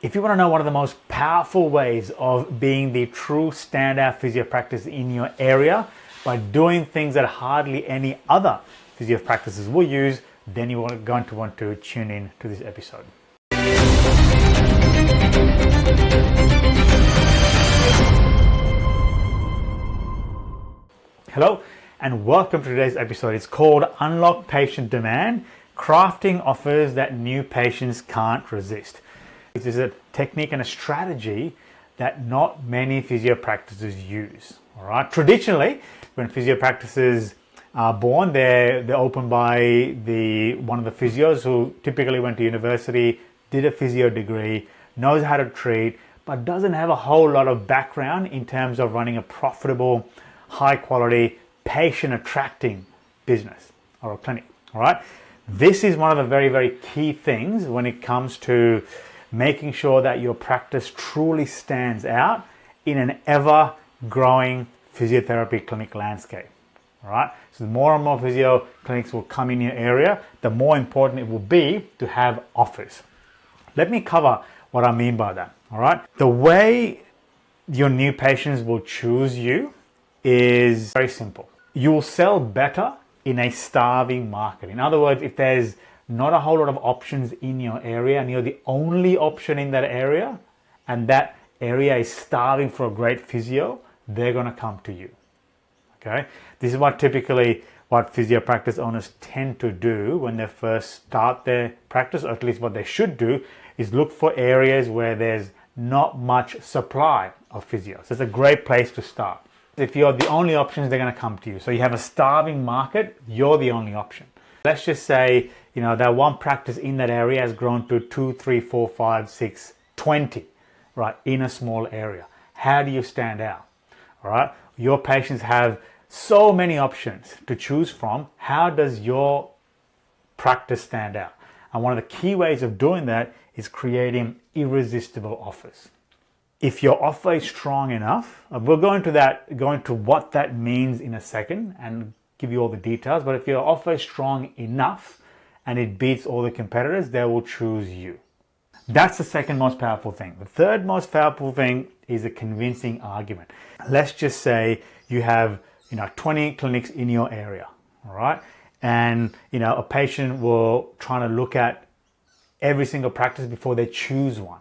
If you want to know one of the most powerful ways of being the true standout physio practice in your area by doing things that hardly any other physio practices will use, then you're going to want to tune in to this episode. Hello and welcome to today's episode. It's called Unlock Patient Demand, Crafting Offers That New Patients Can't Resist. It is a technique and a strategy that not many physio practices use. All right. Traditionally, when physio practices are born, they're opened by one of the physios who typically went to university, did a physio degree, knows how to treat, but doesn't have a whole lot of background in terms of running a profitable, high quality, patient attracting business or a clinic. All right. This is one of the very, very key things when it comes to making sure that your practice truly stands out in an ever growing physiotherapy clinic landscape. All right. So the more and more physio clinics will come in your area, the more important it will be to have offers. Let me cover what I mean by that. All right. The way your new patients will choose you is very simple. You will sell better in a starving market. In other words, if there's not a whole lot of options in your area and you're the only option in that area and that area is starving for a great physio, they're going to come to you. Okay, this is what physio practice owners tend to do when they first start their practice, or at least what they should do is look for areas where there's not much supply of physios. So it's a great place to start. If you're the only options, they're going to come to you. So you have a starving market, you're the only option. Let's just say, that one practice in that area has grown to 2, 3, 4, 5, 6, 20, right, in a small area. How do you stand out? All right, your patients have so many options to choose from. How does your practice stand out? And one of the key ways of doing that is creating irresistible offers. If your offer is strong enough, we'll go into what that means in a second and give you all the details. But if your offer is strong enough and it beats all the competitors, they will choose you. That's the second most powerful thing. The third most powerful thing is a convincing argument. Let's just say you have 20 clinics in your area, all right? And a patient will try to look at every single practice before they choose one.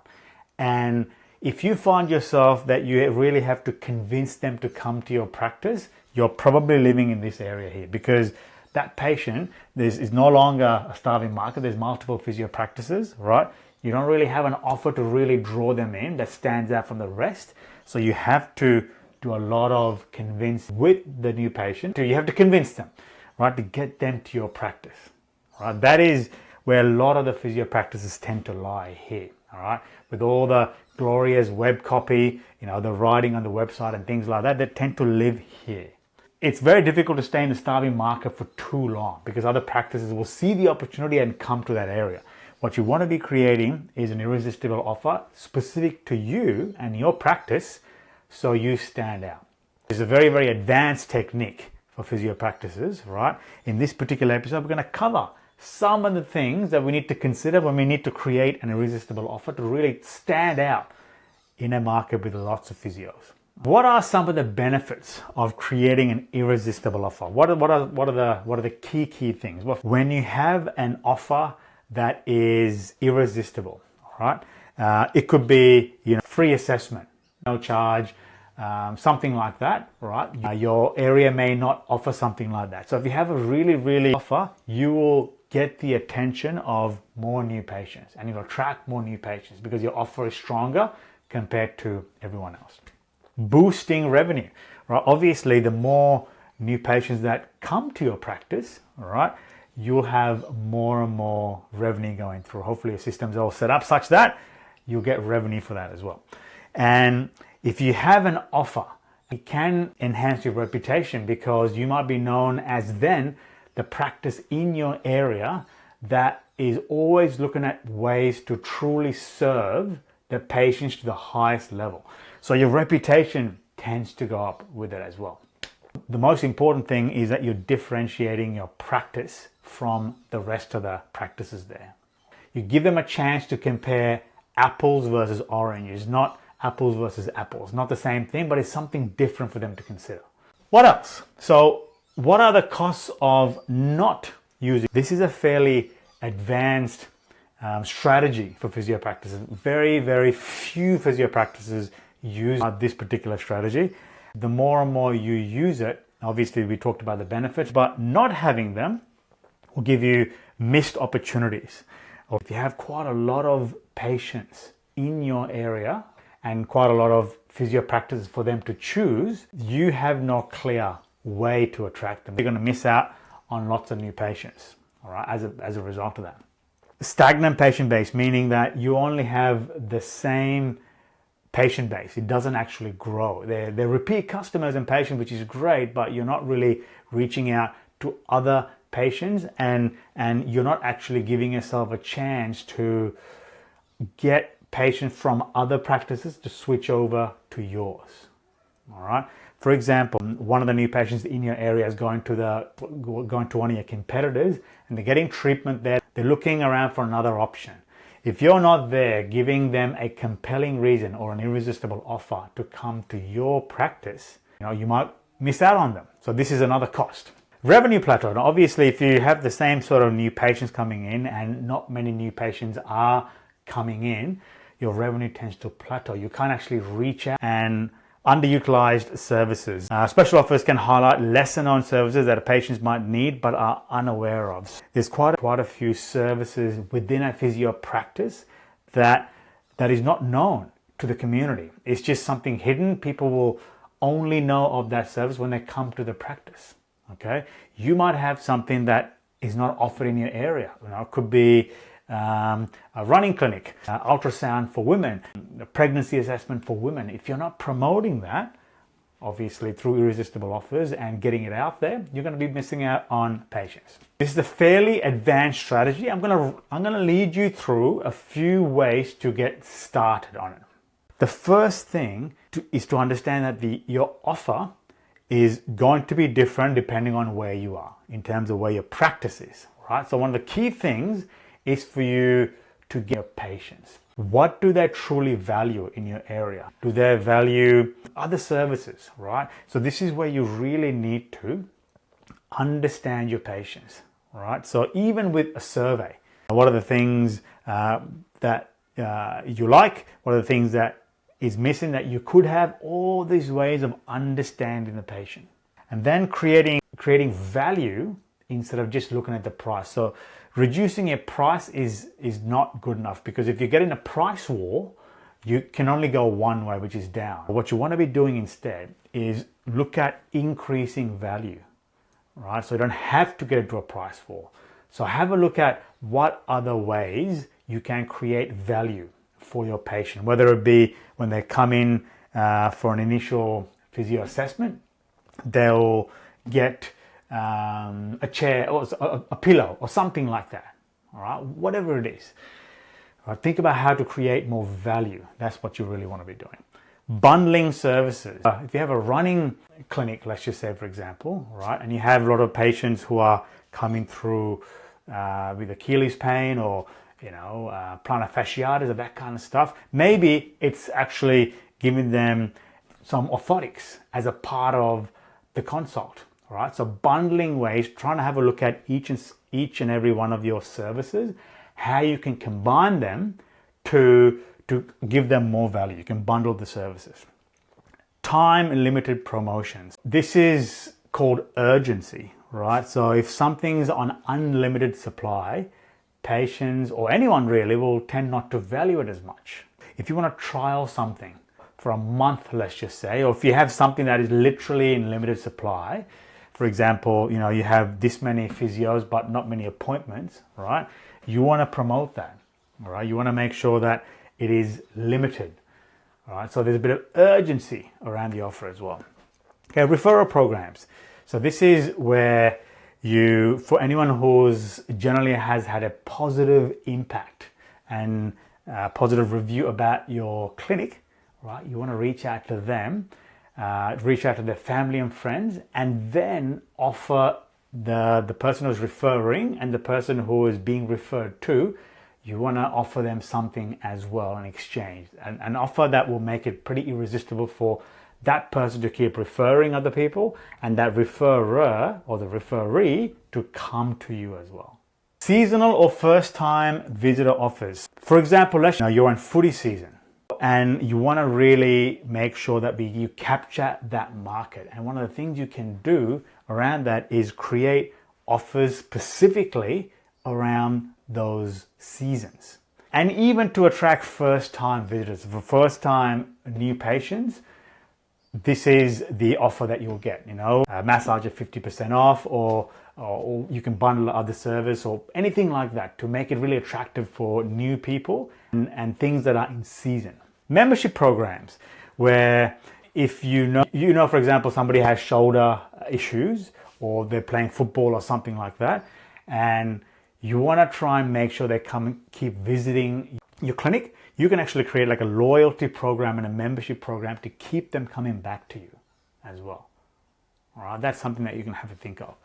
And if you find yourself that you really have to convince them to come to your practice, you're probably living in this area here, because that patient is no longer a starving market. There's multiple physio practices, right? You don't really have an offer to really draw them in that stands out from the rest. So you have to do a lot of convince with the new patient. You have to convince them, right, to get them to your practice. Right? That is where a lot of the physio practices tend to lie here. All right, with all the glorious web copy, the writing on the website and things like that, they tend to live here. It's very difficult to stay in the starving market for too long because other practices will see the opportunity and come to that area. What you want to be creating is an irresistible offer specific to you and your practice so you stand out. It's a very, very advanced technique for physio practices, right? In this particular episode, we're going to cover some of the things that we need to consider when we need to create an irresistible offer to really stand out in a market with lots of physios. What are some of the benefits of creating an irresistible offer? What are the key things? Well, when you have an offer that is irresistible, all right? It could be free assessment, no charge, something like that, right? Your area may not offer something like that. So if you have a really offer, you will get the attention of more new patients and you'll attract more new patients because your offer is stronger compared to everyone else. Boosting revenue, right? Obviously, the more new patients that come to your practice, all right, you'll have more and more revenue going through. Hopefully your system's all set up such that you'll get revenue for that as well. And if you have an offer, it can enhance your reputation because you might be known as then the practice in your area that is always looking at ways to truly serve the patients to the highest level. So your reputation tends to go up with it as well. The most important thing is that you're differentiating your practice from the rest of the practices there. You give them a chance to compare apples versus oranges, not apples versus apples. Not the same thing, but it's something different for them to consider. What else? So what are the costs of not using? This is a fairly advanced strategy for physio practices. Very, very few physio practices use this particular strategy. The more and more you use it, obviously we talked about the benefits, but not having them will give you missed opportunities. Or if you have quite a lot of patients in your area and quite a lot of physio practices for them to choose, you have no clear way to attract them. You're going to miss out on lots of new patients, all right, as a result of that. Stagnant patient base, meaning that you only have the same patient base. It doesn't actually grow. They're repeat customers and patients, which is great, but you're not really reaching out to other patients, and you're not actually giving yourself a chance to get patients from other practices to switch over to yours. All right. For example, one of the new patients in your area is going to one of your competitors, and they're getting treatment there. They're looking around for another option. If you're not there giving them a compelling reason or an irresistible offer to come to your practice, you might miss out on them. So this is another cost. Revenue plateau. Now, obviously, if you have the same sort of new patients coming in and not many new patients are coming in, your revenue tends to plateau. You can't actually reach out. And underutilized services. Special offers can highlight lesser known services that patients might need but are unaware of. There's quite a few services within a physio practice that is not known to the community. It's just something hidden. People will only know of that service when they come to the practice. Okay, you might have something that is not offered in your area. It could be a running clinic, ultrasound for women, a pregnancy assessment for women. If you're not promoting that, obviously through irresistible offers and getting it out there, you're going to be missing out on patients. This is a fairly advanced strategy. I'm going to lead you through a few ways to get started on it. The first thing is to understand that your offer is going to be different depending on where you are in terms of where your practice is, right? So one of the key things is for you to get patients. What do they truly value in your area? Do they value other services, right? So this is where you really need to understand your patients, right? So even with a survey, what are the things that you like? What are the things that is missing that you could have? All these ways of understanding the patient. And then creating value instead of just looking at the price. So reducing your price is not good enough, because if you get in a price war, you can only go one way, which is down. What you want to be doing instead is look at increasing value, right? So you don't have to get into a price war. So have a look at what other ways you can create value for your patient, whether it be when they come in for an initial physio assessment, they'll get a chair or a pillow or something like that. All right, whatever it is. All right, think about how to create more value. That's what you really want to be doing. Bundling services. If you have a running clinic, let's just say, for example, right, and you have a lot of patients who are coming through with Achilles pain or plantar fasciitis or that kind of stuff, maybe it's actually giving them some orthotics as a part of the consult. All right, so bundling ways, trying to have a look at each and every one of your services, how you can combine them to give them more value. You can bundle the services. Time and limited promotions. This is called urgency, right? So if something's on unlimited supply, patients or anyone really will tend not to value it as much. If you want to trial something for a month, let's just say, or if you have something that is literally in limited supply, for example, you have this many physios but not many appointments, right? You want to promote that, all right? You want to make sure that it is limited, all right? So there's a bit of urgency around the offer as well. Okay, referral programs. So this is where for anyone who's generally has had a positive impact and a positive review about your clinic, right? You want to reach out to them, reach out to their family and friends, and then offer the person who's referring and the person who is being referred to, you want to offer them something as well in exchange, an offer that will make it pretty irresistible for that person to keep referring other people, and that referrer or the referee to come to you as well. Seasonal or first-time visitor offers. For example, let's say you're in footy season and you want to really make sure that you capture that market. And one of the things you can do around that is create offers specifically around those seasons. And even to attract first-time visitors, for first-time new patients, this is the offer that you'll get, a massage at 50% off, or you can bundle other service or anything like that to make it really attractive for new people and things that are in season. Membership programs where if you know, for example, somebody has shoulder issues or they're playing football or something like that, and you want to try and make sure they come and keep visiting your clinic, you can actually create like a loyalty program and a membership program to keep them coming back to you as well. All right, that's something that you can have to think of.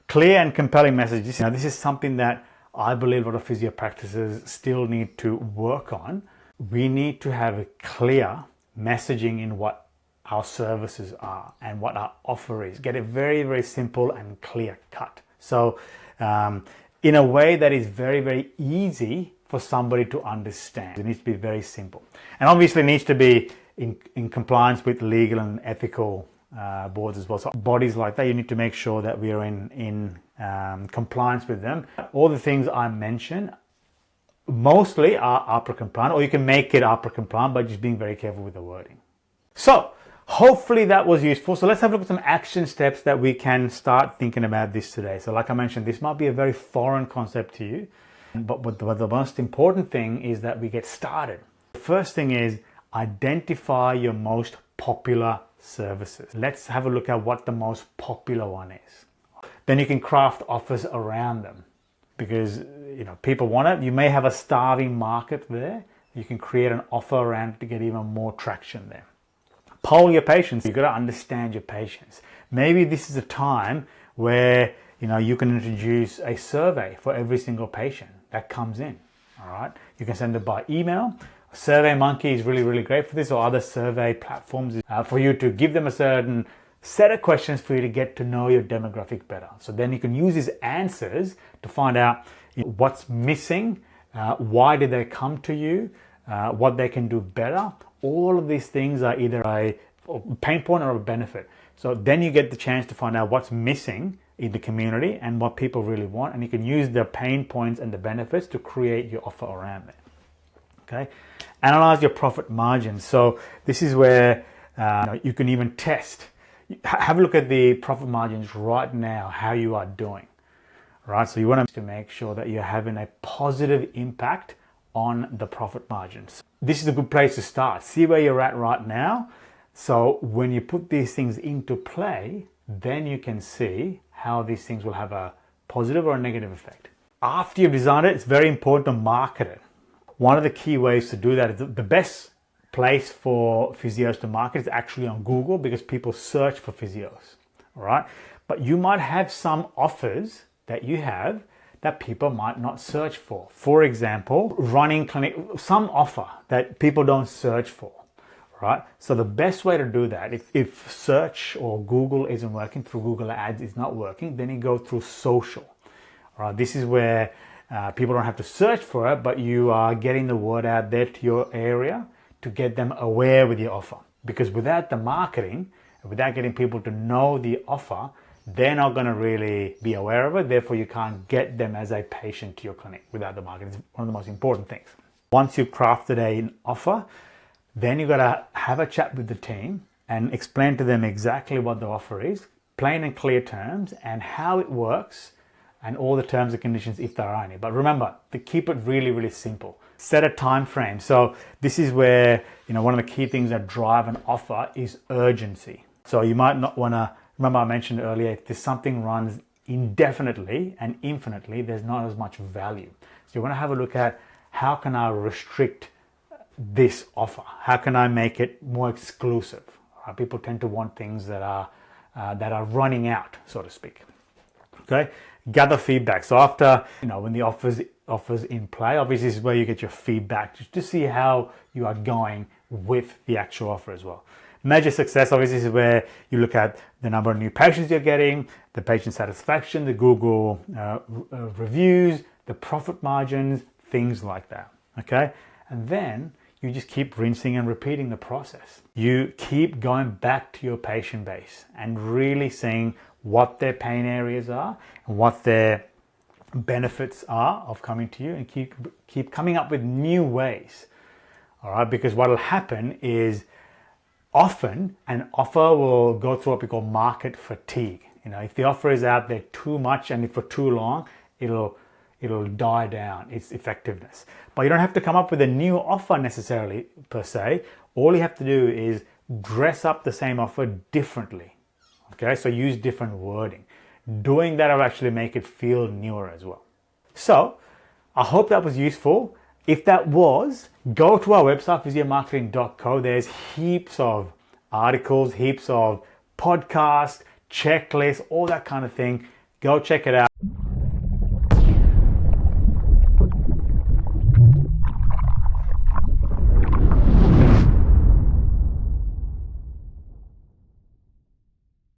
Clear and compelling messages. This is something that I believe a lot of physio practices still need to work on. We need to have a clear messaging in what our services are and what our offer is. Get it very, very simple and clear cut. So in a way that is very, very easy for somebody to understand. It needs to be very simple. And obviously it needs to be in compliance with legal and ethical boards as well. So bodies like that, you need to make sure that we are in compliance with them. All the things I mentioned mostly are APRA compliant, or you can make it APRA compliant by just being very careful with the wording. So hopefully that was useful. So let's have a look at some action steps that we can start thinking about this today. So like I mentioned, this might be a very foreign concept to you, but the most important thing is that we get started. The first thing is identify your most popular services. Let's have a look at what the most popular one is. Then you can craft offers around them, because people want it. You may have a starving market there. You can create an offer around it to get even more traction there. Poll your patients. You've got to understand your patients. Maybe this is a time where you can introduce a survey for every single patient that comes in. All right, you can send it by email. SurveyMonkey is really, really great for this, or other survey platforms for you to give them a certain set of questions for you to get to know your demographic better. So then you can use these answers to find out what's missing, why did they come to you, what they can do better. All of these things are either a pain point or a benefit. So then you get the chance to find out what's missing in the community and what people really want, and you can use the pain points and the benefits to create your offer around it. Okay, analyze your profit margin. So this is where you can even test. Have a look at the profit margins right now, how you are doing. Right, so you want to make sure that you're having a positive impact on the profit margins. This is a good place to start. See where you're at right now. So when you put these things into play, then you can see how these things will have a positive or a negative effect. After you've designed it, it's very important to market it. One of the key ways to do that is the best place for physios to market is actually on Google, because people search for physios. All right, but you might have some offers that you have that people might not search for. For example, running clinic, some offer that people don't search for, right? So the best way to do that, if search or Google isn't working, through Google Ads is not working, then you go through social. All right, this is where people don't have to search for it, but you are getting the word out there to your area to get them aware with your offer. Because without the marketing, without getting people to know the offer, they're not going to really be aware of it. Therefore, you can't get them as a patient to your clinic without the marketing. It's one of the most important things. Once you've crafted an offer, then you've got to have a chat with the team and explain to them exactly what the offer is, plain and clear terms, and how it works, and all the terms and conditions if there are any. But remember to keep it really, really simple. Set a time frame. So this is where, one of the key things that drive an offer is urgency. So you might not want to, remember I mentioned earlier, if there's something runs indefinitely and infinitely, there's not as much value. So you want to have a look at, how can I restrict this offer? How can I make it more exclusive? People tend to want things that are running out, so to speak. Okay, gather feedback. So after, when the offer's offers in play. Obviously, this is where you get your feedback just to see how you are going with the actual offer as well. Measure success, obviously, is where you look at the number of new patients you're getting, the patient satisfaction, the Google reviews, the profit margins, things like that, okay? And then you just keep rinsing and repeating the process. You keep going back to your patient base and really seeing what their pain areas are and what their benefits are of coming to you, and keep coming up with new ways, all right? Because what will happen is often an offer will go through what we call market fatigue. You know, if the offer is out there too much and for too long, it'll die down, its effectiveness. But you don't have to come up with a new offer necessarily per se. All you have to do is dress up the same offer differently. Okay, so use different wording. Doing that will actually make it feel newer as well. So I hope that was useful. If that was, go to our website, physiomarketing.co. There's heaps of articles, heaps of podcasts, checklists, all that kind of thing. Go check it out.